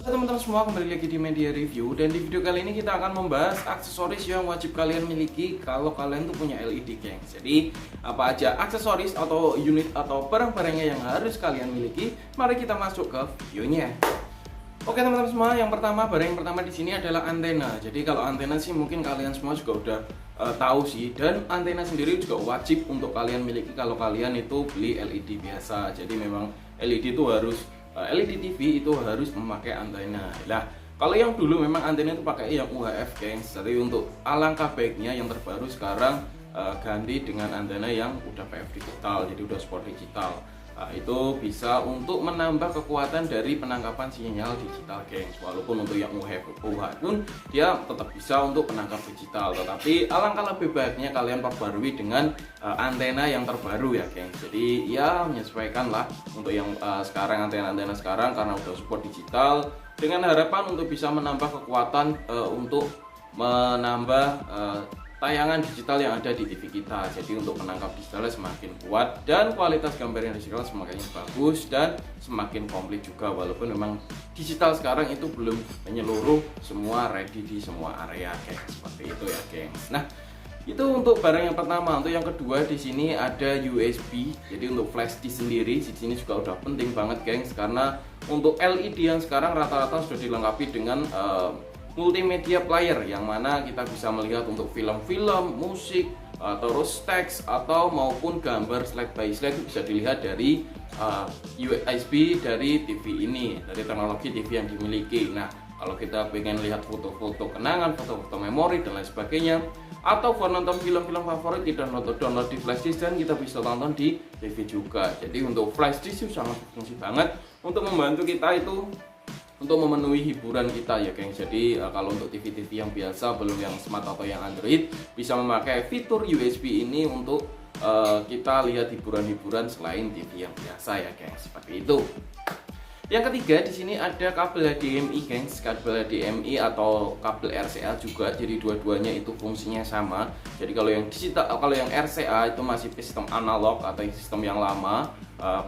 Halo teman-teman semua, kembali lagi di Media Review. Dan di video kali ini kita akan membahas aksesoris yang wajib kalian miliki kalau kalian tuh punya LED, gengs. Jadi apa aja aksesoris atau unit atau barang-barangnya yang harus kalian miliki? Mari kita masuk ke videonya. Oke teman-teman semua, barang yang pertama di sini adalah antena. Jadi kalau antena sih mungkin kalian semua juga udah tahu sih, dan antena sendiri juga wajib untuk kalian miliki kalau kalian itu beli LED biasa. Jadi memang LED itu harus LED TV itu harus memakai antena. Lah, kalau yang dulu memang antena itu pakai yang UHF, gengs. Jadi untuk alangkah baiknya yang terbaru sekarang ganti dengan antena yang udah PF digital, jadi udah support digital. Nah, itu bisa untuk menambah kekuatan dari penangkapan sinyal digital, gengs. Walaupun untuk yang UHF pun dia tetap bisa untuk penangkap digital, tetapi alangkah lebih baiknya kalian perbarui dengan antena yang terbaru ya, gengs. Jadi ya menyesuaikan lah untuk yang sekarang, antena-antena sekarang karena udah support digital, dengan harapan untuk bisa menambah kekuatan untuk menambah tayangan digital yang ada di TV kita. Jadi untuk penangkap digitalnya semakin kuat dan kualitas gambar yang digital semakin bagus dan semakin komplit juga. Walaupun memang digital sekarang itu belum menyeluruh semua, ready di semua area kayak seperti itu ya, gengs. Nah, itu untuk barang yang pertama. Untuk yang kedua di sini ada USB. Jadi untuk flash disk sendiri di sini juga udah penting banget, gengs, karena untuk LED yang sekarang rata-rata sudah dilengkapi dengan multimedia player, yang mana kita bisa melihat untuk film-film, musik, terus teks atau maupun gambar slide by slide itu bisa dilihat dari USB dari TV ini, dari teknologi TV yang dimiliki. Nah, kalau kita pengen lihat foto-foto kenangan, foto-foto memori dan lain sebagainya, atau buat nonton film-film favorit, kita download di flash disk dan kita bisa tonton di TV juga. Jadi untuk flash disk itu sangat berfungsi banget untuk membantu kita itu untuk memenuhi hiburan kita ya, gengs. Jadi kalau untuk TV-TV yang biasa, belum yang smart atau yang Android, bisa memakai fitur USB ini untuk kita lihat hiburan-hiburan selain TV yang biasa ya, gengs. Seperti itu. Yang ketiga di sini ada kabel HDMI, gengs. Kabel HDMI atau kabel RCA juga. Jadi dua-duanya itu fungsinya sama. Jadi kalau yang digital, kalau yang RCA itu masih sistem analog atau sistem yang lama,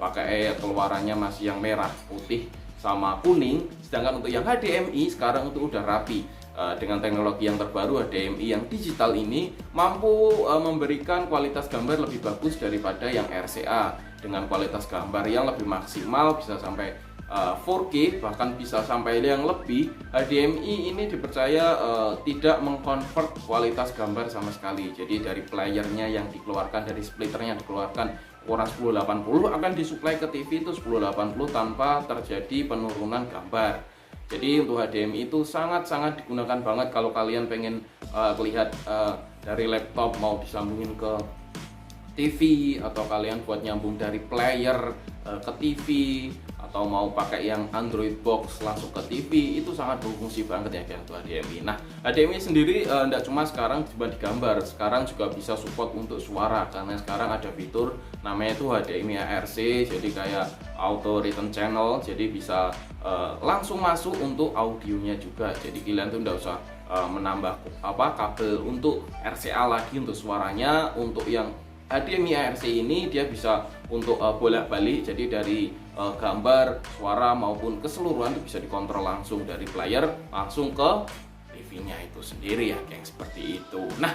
pakai keluarannya masih yang merah, putih sama kuning. Sedangkan untuk yang HDMI sekarang itu udah rapi dengan teknologi yang terbaru. HDMI yang digital ini mampu memberikan kualitas gambar lebih bagus daripada yang RCA, dengan kualitas gambar yang lebih maksimal, bisa sampai 4K, bahkan bisa sampai yang lebih. HDMI ini dipercaya tidak mengkonvert kualitas gambar sama sekali. Jadi dari playernya yang dikeluarkan, dari splitternya yang dikeluarkan ukuran 1080 akan disuplai ke TV itu 1080 tanpa terjadi penurunan gambar. Jadi untuk HDMI itu sangat-sangat digunakan banget kalau kalian pengen lihat dari laptop mau disambungin ke TV, atau kalian buat nyambung dari player ke TV, atau mau pakai yang Android box langsung ke TV, itu sangat berfungsi banget ya, kayak untuk HDMI. Nah, HDMI sendiri tidak cuma sekarang cuma di gambar, sekarang juga bisa support untuk suara, karena sekarang ada fitur namanya itu HDMI ARC, jadi kayak auto return channel, jadi bisa langsung masuk untuk audionya juga. Jadi kalian tuh tidak usah menambah kabel untuk RCA lagi untuk suaranya. Untuk yang HDMI ARC ini dia bisa untuk bolak-balik, jadi dari gambar, suara maupun keseluruhan itu bisa dikontrol langsung dari player langsung ke TV-nya itu sendiri ya, geng, seperti itu. Nah,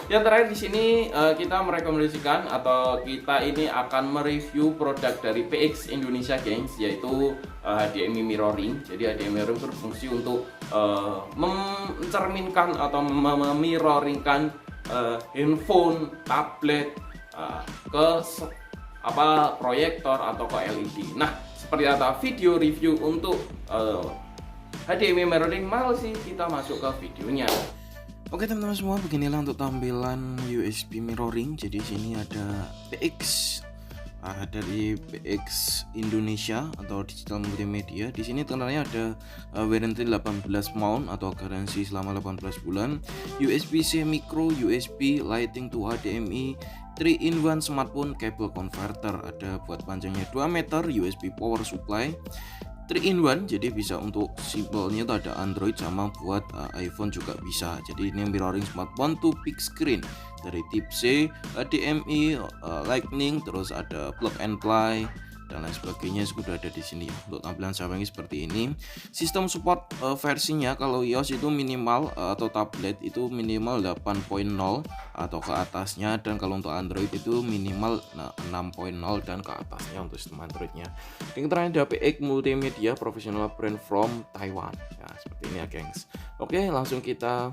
yang terakhir di sini kita merekomendasikan atau kita ini akan mereview produk dari PX Indonesia, gengs, yaitu HDMI mirroring. Jadi HDMI mirroring berfungsi untuk mencerminkan atau memirroringkan handphone, tablet ke proyektor atau ke LED. Nah, seperti apa video review untuk HDMI mirroring, mari kita masuk ke videonya. Oke teman-teman semua, beginilah untuk tampilan USB mirroring. Jadi sini ada PX dari PX Indonesia atau Digital Multimedia. Di sini ternyata ada warranty 18 mount atau garansi selama 18 bulan. USB-C micro, USB lighting to HDMI 3-in-1 smartphone cable converter. Ada buat panjangnya 2 meter, USB power supply 3-in-1, jadi bisa untuk simpelnya itu ada Android sama buat iPhone juga bisa. Jadi ini mirroring smartphone to big screen dari tip C, HDMI, Lightning, terus ada plug and play, dan lain sebagainya sudah ada di sini. Untuk tampilan sampingnya seperti ini. Sistem support versinya kalau iOS itu minimal atau tablet itu minimal 8.0 atau ke atasnya, dan kalau untuk Android itu minimal 6.0 dan ke atasnya untuk sistem Androidnya. Yang terakhir ada PX Multimedia Professional Brand from Taiwan. Nah, seperti ini ya gengs. Oke, langsung kita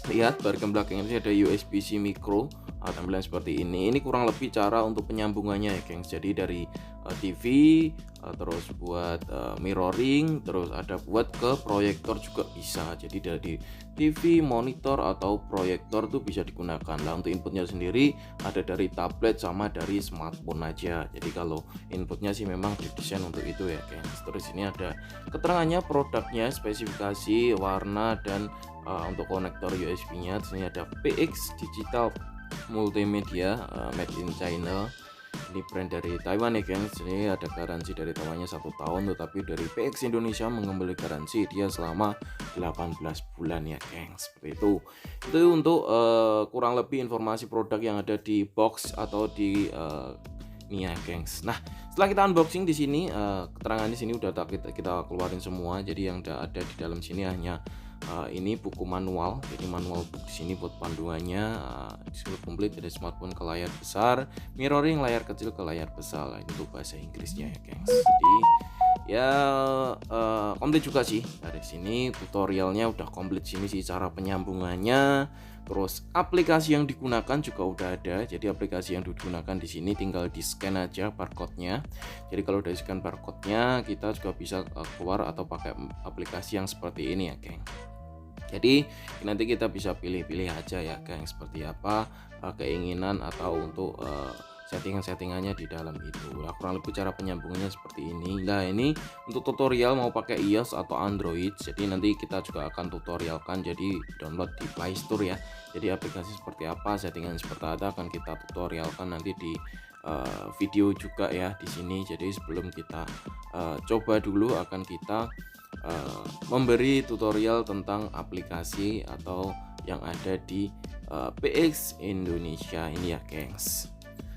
lihat bagian belakangnya ini ada USB-C micro. Tampilan seperti ini kurang lebih cara untuk penyambungannya ya gengs. Jadi dari TV terus buat mirroring, terus ada buat ke proyektor juga bisa. Jadi dari TV, monitor atau proyektor tuh bisa digunakan. Lah untuk inputnya sendiri ada dari tablet sama dari smartphone aja. Jadi kalau inputnya sih memang didesain untuk itu ya gengs. Terus ini ada keterangannya, produknya, spesifikasi, warna, dan untuk konektor USB-nya. Di sini ada PX Digital Multimedia made in China. Ini brand dari Taiwan ya gengs. Ini ada garansi dari Taiwannya 1 tahun, tetapi dari PX Indonesia mengambil garansi dia selama 18 bulan ya gengs. Seperti itu. Itu untuk kurang lebih informasi produk yang ada di box atau di ini ya gengs. Nah, setelah kita unboxing di sini keterangan di sini udah kita keluarin semua. Jadi yang ada di dalam sini hanya ini buku manual. Jadi manual buku di sini buat panduannya, disuruh komplit dari smartphone ke layar besar, mirroring layar kecil ke layar besar. Ini untuk bahasa Inggrisnya ya gengs. Jadi ya komplit juga sih. Dari sini tutorialnya udah komplit sini sih, cara penyambungannya. Terus aplikasi yang digunakan juga udah ada. Jadi aplikasi yang digunakan di sini tinggal di scan aja barcode-nya. Jadi kalau udah scan barcode-nya, kita juga bisa keluar atau pakai aplikasi yang seperti ini ya geng. Jadi nanti kita bisa pilih-pilih aja ya geng, seperti apa keinginan atau untuk settingan-settingannya di dalam itu. Nah, kurang lebih cara penyambungannya seperti ini. Nah, ini untuk tutorial mau pakai iOS atau Android. Jadi nanti kita juga akan tutorialkan. Jadi download di Play Store ya. Jadi aplikasi seperti apa, settingan seperti apa akan kita tutorialkan nanti di video juga ya di sini. Jadi sebelum kita coba dulu akan kita memberi tutorial tentang aplikasi atau yang ada di PX Indonesia ini ya, gengs.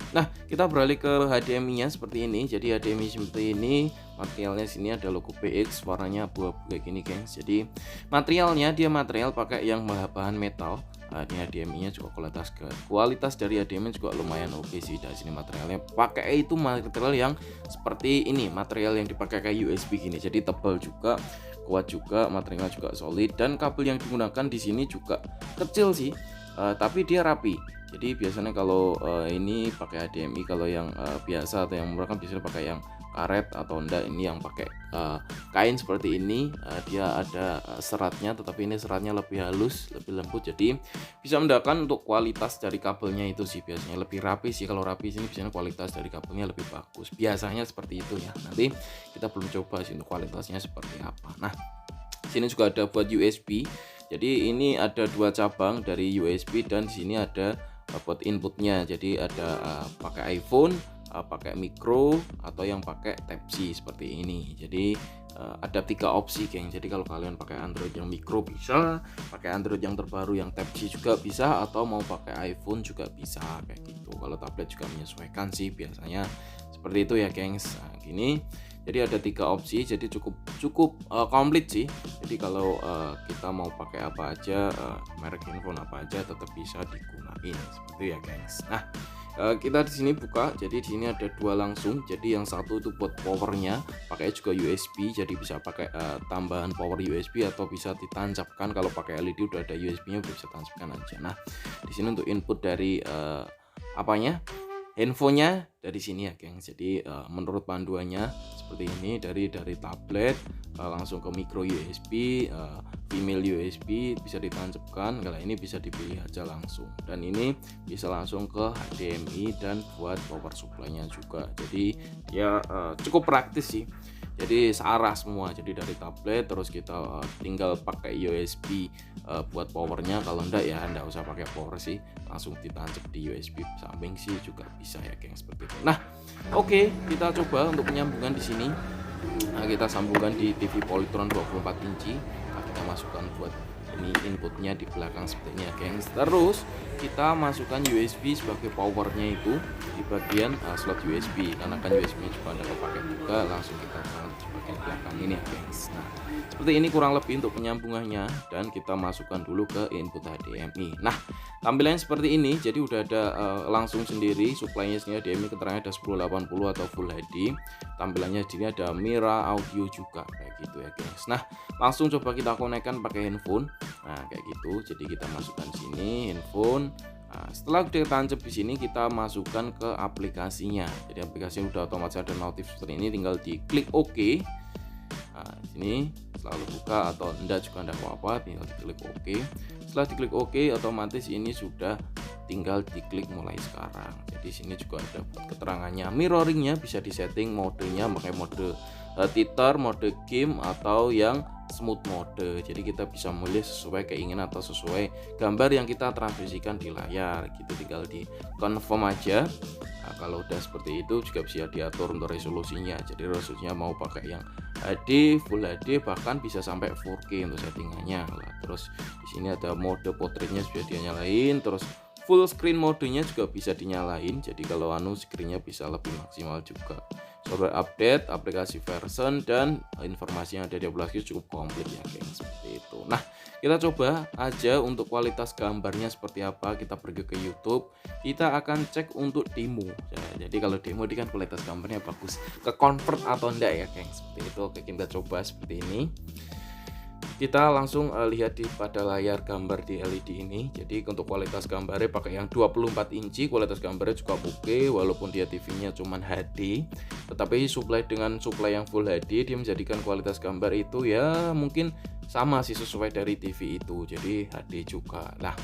Nah, kita beralih ke HDMI-nya seperti ini. Jadi HDMI seperti ini, materialnya sini ada logo PX, warnanya abu-abu kayak gini, gengs. Jadi materialnya dia material pakai yang bahan metal. Ini HDMI-nya juga kualitas dari HDMI juga lumayan oke sih. Dari sini materialnya pakai itu material yang seperti ini, material yang dipakai kayak USB gini. Jadi tebal juga, kuat juga, materialnya juga solid, dan kabel yang digunakan di sini juga kecil sih. Tapi dia rapi. Jadi biasanya kalau ini pakai HDMI, kalau yang biasa atau yang murah kan biasanya pakai yang karet atau enggak. Ini yang pakai kain seperti ini, dia ada seratnya, tetapi ini seratnya lebih halus, lebih lembut. Jadi bisa mendatangkan untuk kualitas dari kabelnya itu sih biasanya lebih rapi sih. Kalau rapi sini biasanya kualitas dari kabelnya lebih bagus. Biasanya seperti itu ya. Nanti kita belum coba sih untuk kualitasnya seperti apa. Nah, sini juga ada buat USB. Jadi ini ada 2 cabang dari USB, dan di sini ada buat inputnya. Jadi ada pakai iPhone, pakai micro, atau yang pakai Type-C seperti ini. Jadi ada 3 opsi geng. Jadi kalau kalian pakai Android yang micro bisa, pakai Android yang terbaru yang Type-C juga bisa, atau mau pakai iPhone juga bisa kayak gitu. Kalau tablet juga menyesuaikan sih biasanya seperti itu ya gengs. Nah, gini. Jadi ada 3 opsi, jadi cukup komplit sih. Jadi kalau kita mau pakai apa aja, merek handphone apa aja tetap bisa digunain seperti ya gengs. Nah, kita di sini buka. Jadi di sini ada 2 langsung. Jadi yang satu itu buat powernya, pakai juga USB. Jadi bisa pakai tambahan power USB atau bisa ditancapkan. Kalau pakai LED udah ada USB-nya, udah bisa tancapkan aja. Nah, di sini untuk input dari apanya? Handphonenya dari sini ya geng. Jadi menurut panduannya seperti ini, dari tablet langsung ke micro USB, female USB bisa ditancapkan. Kalau ini bisa dipilih aja langsung, dan ini bisa langsung ke HDMI dan buat power supply-nya juga. Jadi ya cukup praktis sih. Jadi searah semua. Jadi dari tablet terus kita tinggal pakai USB buat powernya. Kalau enggak usah pakai power sih, langsung ditancap di USB samping sih juga bisa ya geng, seperti itu. Nah, oke, kita coba untuk penyambungan di sini. Nah, kita sambungkan di TV Polytron 24 inci. Nah, kita masukkan buat ini inputnya di belakang seperti ini ya gengs. Terus kita masukkan USB sebagai powernya itu di bagian slot USB, karena kan USB nya juga ada kepake juga, langsung kita taruh di bagian belakang ini ya gengs. Nah seperti ini kurang lebih untuk penyambungannya, dan kita masukkan dulu ke input HDMI. Nah tampilannya seperti ini, jadi udah ada langsung sendiri supply-nya sini HDMI, keterangannya ada 1080 atau Full HD. Tampilannya di sini ada Mira audio juga kayak gitu ya guys. Nah langsung coba kita konekkan pakai handphone. Nah kayak gitu, jadi kita masukkan sini handphone. Nah, setelah kita tancap di sini, kita masukkan ke aplikasinya. Jadi aplikasinya udah otomatis ada notif seperti ini, tinggal diklik OK. Nah di sini selalu buka atau enggak juga enggak apa-apa, tinggal diklik OK. Setelah diklik OK, otomatis ini sudah tinggal diklik mulai sekarang. Jadi sini juga ada buat keterangannya, mirroringnya bisa disetting modenya, pakai mode teeter, mode game, atau yang smooth mode. Jadi kita bisa memilih sesuai keinginan atau sesuai gambar yang kita transmisikan di layar gitu, tinggal di confirm aja. Nah, kalau udah seperti itu juga bisa diatur untuk resolusinya. Jadi resolusinya mau pakai yang HD, Full HD, bahkan bisa sampai 4K untuk settingannya. Nah, terus di sini ada mode portraitnya sudah dinyalain, terus full screen modenya juga bisa dinyalain. Jadi kalau screennya bisa lebih maksimal juga. Software update, aplikasi version, dan informasi yang ada di aplikasi cukup komplit ya geng, seperti itu. Nah kita coba aja untuk kualitas gambarnya seperti apa. Kita pergi ke YouTube, kita akan cek untuk demo. Jadi kalau demo ini kan kualitas gambarnya bagus, ke convert atau enggak ya geng, seperti itu. Oke, kita coba seperti ini. Kita langsung lihat pada layar gambar di LED ini. Jadi untuk kualitas gambarnya pakai yang 24 inci, kualitas gambarnya juga oke, walaupun dia TV-nya cuman HD, tetapi dengan supply yang Full HD, dia menjadikan kualitas gambar itu ya mungkin sama sih, sesuai dari TV itu, jadi HD juga. Nah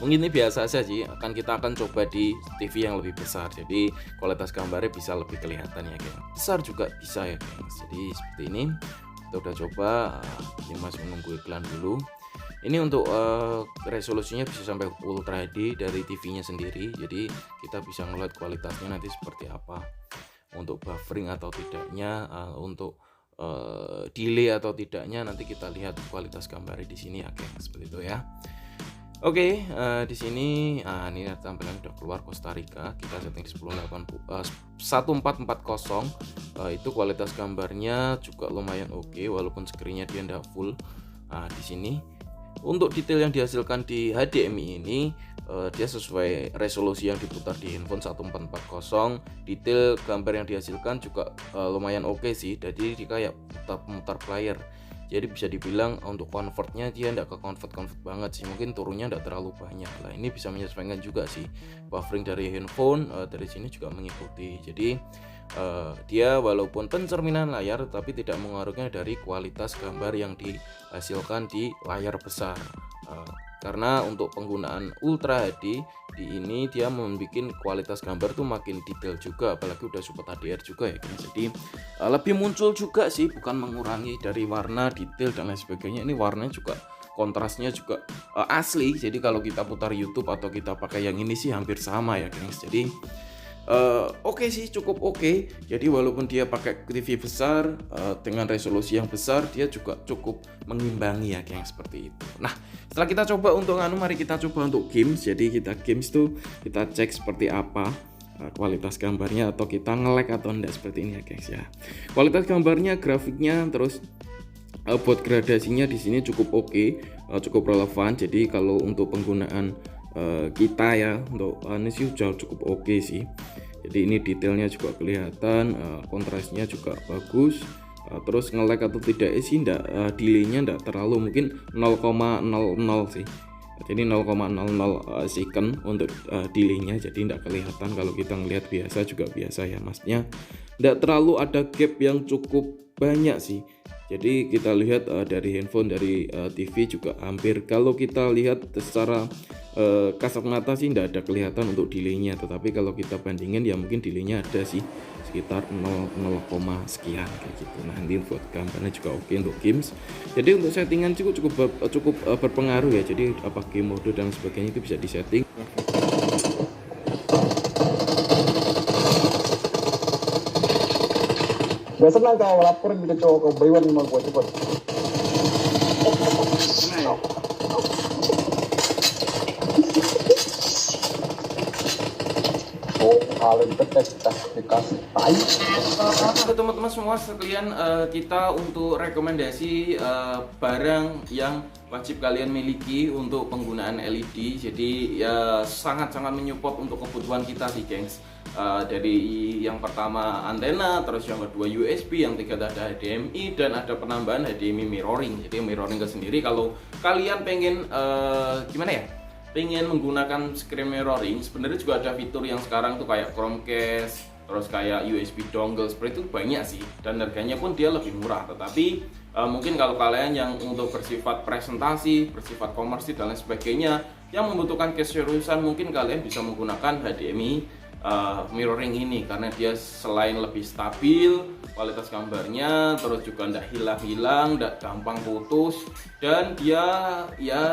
mungkin ini biasa saja sih, kita akan coba di TV yang lebih besar, jadi kualitas gambarnya bisa lebih kelihatan ya geng. Besar juga bisa ya geng. Jadi seperti ini. Kita udah coba, ini masih menunggu iklan dulu. Ini untuk resolusinya bisa sampai Ultra HD dari TV-nya sendiri, jadi kita bisa ngeliat kualitasnya nanti seperti apa, untuk buffering atau tidaknya, untuk delay atau tidaknya, nanti kita lihat kualitas gambarnya di sini ya geng, seperti itu ya. Oke, di sini ini tampilan udah keluar Costa Rica. Kita setting di 1440. Itu kualitas gambarnya juga lumayan oke, walaupun screen-nya dia ndak full. Di sini untuk detail yang dihasilkan di HDMI ini, dia sesuai resolusi yang diputar di handphone 1440. Detail gambar yang dihasilkan juga lumayan oke sih. Jadi dia kayak putar player. Jadi bisa dibilang untuk convertnya dia tidak ke convert banget sih, mungkin turunnya tidak terlalu banyak lah. Ini bisa menyesuaikan juga sih, buffering dari handphone dari sini juga mengikuti. Jadi dia walaupun pencerminan layar tapi tidak mengaruhnya dari kualitas gambar yang dihasilkan di layar besar. Karena untuk penggunaan Ultra HD di ini dia membuat kualitas gambar tuh makin detail juga, apalagi udah support HDR juga ya kan. Jadi lebih muncul juga sih, bukan mengurangi dari warna, detail dan lain sebagainya. Ini warnanya juga, kontrasnya juga asli. Jadi kalau kita putar YouTube atau kita pakai yang ini sih hampir sama ya guys. Jadi oke sih, cukup oke. Jadi walaupun dia pakai TV besar dengan resolusi yang besar, dia juga cukup mengimbangi ya geng, seperti itu. Nah setelah kita coba untuk mari kita coba untuk games. Jadi kita games tuh kita cek seperti apa kualitas gambarnya, atau kita nge-lag atau enggak, seperti ini ya guys ya. Kualitas gambarnya, grafiknya, terus buat gradasinya di sini cukup oke, cukup relevan. Jadi kalau untuk penggunaan kita ya, untuk ini sih cukup oke sih. Jadi ini detailnya juga kelihatan, kontrasnya juga bagus. Terus nge-lag atau tidak sih delaynya enggak terlalu, mungkin 0,00 sih. Jadi 0,00 second untuk delaynya, jadi enggak kelihatan. Kalau kita ngelihat biasa juga biasa ya, maksudnya enggak terlalu ada gap yang cukup banyak sih. Jadi kita lihat dari handphone, dari TV juga hampir, kalau kita lihat secara kasat mata sih tidak ada kelihatan untuk delaynya. Tetapi kalau kita bandingin ya mungkin delaynya ada sih, sekitar 0, sekian kayak gitu. Nah ini buat gambarnya juga oke untuk games. Jadi untuk settingan cukup berpengaruh ya. Jadi apa game mode dan sebagainya itu bisa disetting. Biasa nang kau lapor gitu cowok kau bayuan mau gue cepet. Gimana ya? Kalian kita dikasih tai. Oke teman-teman semua sekalian, kita untuk rekomendasi barang yang wajib kalian miliki untuk penggunaan LED. Jadi ya sangat-sangat menyupport untuk kebutuhan kita sih gengs. Dari yang pertama antena, terus yang kedua USB, yang ketiga ada HDMI, dan ada penambahan HDMI mirroring. Jadi mirroring ke sendiri kalau kalian pengen gimana ya, pengen menggunakan screen mirroring, sebenarnya juga ada fitur yang sekarang tuh kayak Chromecast, terus kayak USB dongle, seperti itu banyak sih, dan harganya pun dia lebih murah. Tetapi mungkin kalau kalian yang untuk bersifat presentasi, bersifat komersil dan lain sebagainya, yang membutuhkan keseriusan, mungkin kalian bisa menggunakan HDMI mirroring ini, karena dia selain lebih stabil kualitas gambarnya, terus juga tidak hilang-hilang, tidak gampang putus, dan dia ya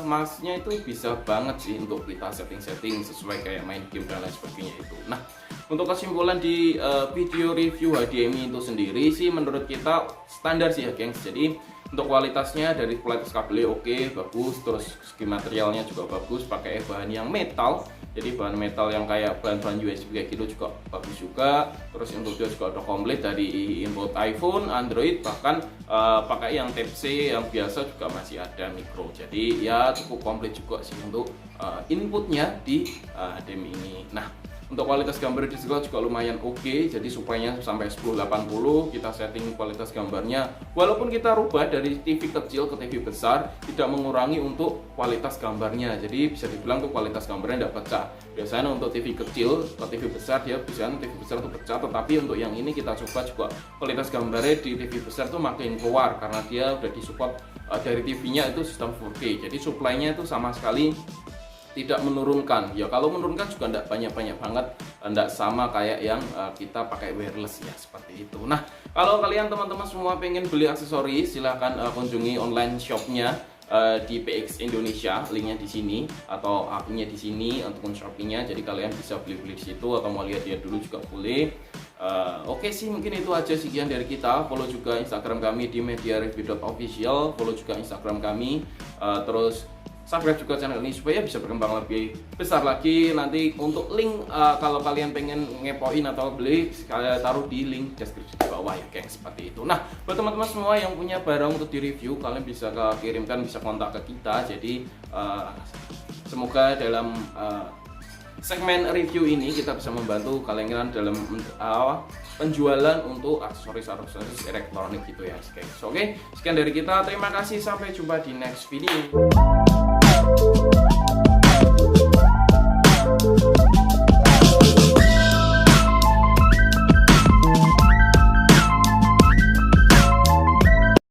masnya itu bisa banget sih untuk kita setting-setting sesuai kayak main game dan lain sebagainya itu. Nah, untuk kesimpulan di video review HDMI itu sendiri sih menurut kita standar sih ya gengs. Jadi untuk kualitasnya dari kualitas kabelnya oke, bagus, terus segi materialnya juga bagus, pakai bahan yang metal. Jadi bahan metal yang kayak bahan-bahan USB kayak gitu juga bagus juga. Terus untuk dia juga udah komplit dari input iPhone, Android, bahkan pakai yang Type C yang biasa juga masih ada micro. Jadi ya cukup komplit juga sih untuk inputnya di HDMI ini. Nah, untuk kualitas gambar digital juga lumayan oke, jadi suplainya sampai 1080, kita setting kualitas gambarnya. Walaupun kita rubah dari TV kecil ke TV besar, tidak mengurangi untuk kualitas gambarnya. Jadi bisa dibilang tuh kualitas gambarnya tidak pecah. Biasanya untuk TV kecil ke TV besar dia biasanya TV besar tuh pecah, tetapi untuk yang ini kita coba juga kualitas gambarnya di TV besar tuh makin keluar karena dia udah disupport dari TV-nya itu sistem 4K. Jadi suplainya itu sama sekali tidak menurunkan. Ya kalau menurunkan juga tidak banyak-banyak banget, tidak sama kayak yang kita pakai wireless ya, seperti itu. Nah, kalau kalian teman-teman semua pengen beli aksesoris, silahkan kunjungi online shopnya di PX Indonesia, linknya di sini atau akunnya di sini ataupun Shopee-nya. Jadi kalian bisa beli-beli di situ atau mau lihat dia dulu juga boleh. Oke sih, mungkin itu aja sekian dari kita. Follow juga Instagram kami di mediareview.official, follow juga Instagram kami, terus subscribe juga channel ini supaya bisa berkembang lebih besar lagi. Nanti untuk link kalau kalian pengen ngepoin atau beli, saya taruh di link deskripsi di bawah ya geng, seperti itu. Nah, buat teman-teman semua yang punya barang untuk di review, kalian bisa kirimkan, bisa kontak ke kita. Jadi semoga dalam segmen review ini kita bisa membantu kalian dalam penjualan untuk aksesoris elektronik gitu ya guys. Oke, sekian dari kita, terima kasih, sampai jumpa di next video.